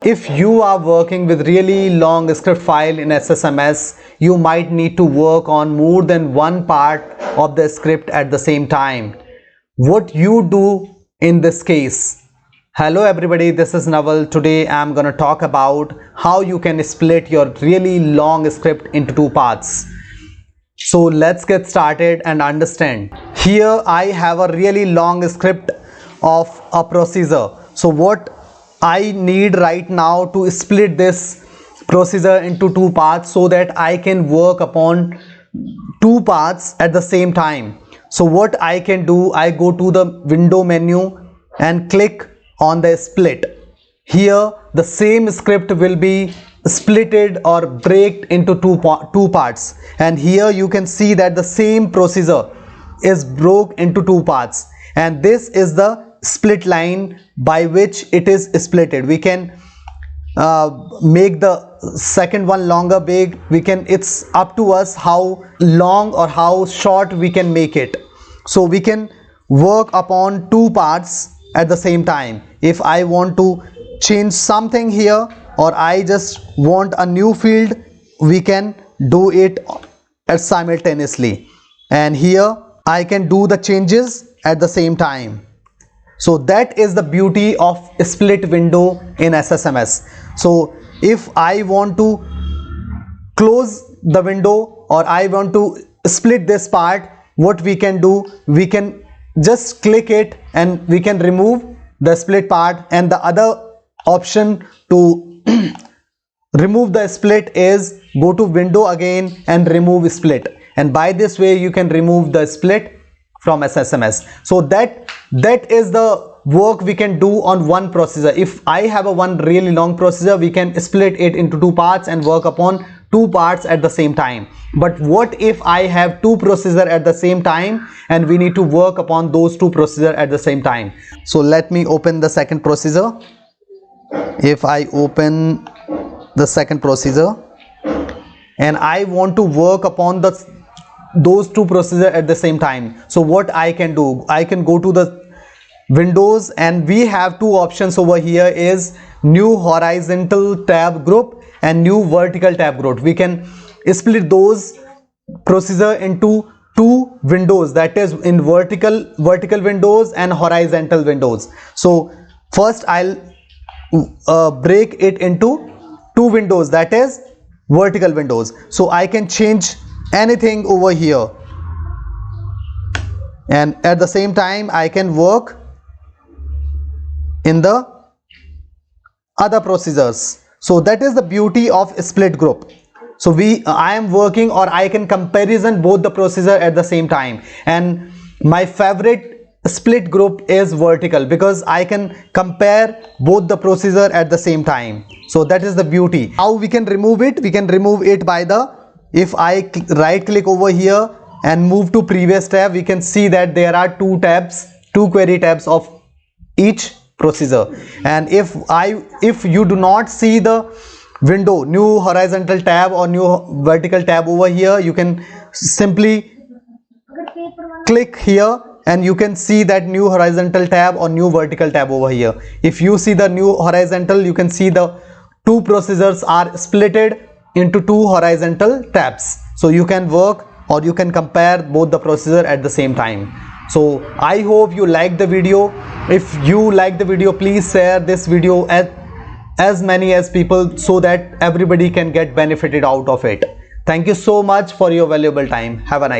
If you are working with really long script file in SSMS, you might need to work on more than one part of the script at the same time. What you do in this case? Hello everybody, this is Naval. Today I'm gonna talk about how you can split your really long script into two parts. So let's get started and understand. Here I have a really long script of a procedure. So what I need right now to split this procedure into two parts so that I can work upon two parts at the same time. So what I can do, I go to the window menu and click on the split. Here the same script will be splitted or breaked into two parts, and here you can see that the same procedure is broke into two parts, and this is the split line by which it is splitted. We can make the second one longer, big, it's up to us how long or how short we can make it. So we can work upon two parts at the same time. If I want to change something here, or I just want a new field, we can do it simultaneously, and here I can do the changes at the same time. So that is the beauty of split window in SSMS. So if I want to close the window or I want to split this part, what we can do, we can just click it and we can remove the split part, and the other option to remove the split is go to window again and remove split, and by this way you can remove the split from SSMS. So that is the work we can do on one procedure. If I have a one really long procedure, we can split it into two parts and work upon two parts at the same time. But what if I have two procedures at the same time and we need to work upon those two procedures at the same time? So let me open the second procedure. If I open the second procedure and I want to work upon those two procedures at the same time, so what I can do, I can go to the windows, and we have two options over here, is new horizontal tab group and new vertical tab group. We can split those procedure into two windows, that is in vertical windows and horizontal windows. So first I'll break it into two windows, that is vertical windows. So I can change anything over here, and at the same time I can work in the other procedures. So that is the beauty of split group. So I am working, or I can comparison both the procedure at the same time, and my favorite split group is vertical because I can compare both the procedure at the same time. So that is the beauty. How we can remove it? We can remove it by if I right click over here and move to previous tab, we can see that there are two query tabs of each procedure. And if you do not see the window, new horizontal tab or new vertical tab over here, you can simply click here and you can see that new horizontal tab or new vertical tab over here. If you see the new horizontal, you can see the two procedures are splitted into two horizontal tabs. So you can work or you can compare both the procedure at the same time. So I hope you like the video. If you like the video, please share this video as many as people so that everybody can get benefited out of it. Thank you so much for your valuable time. Have a nice day.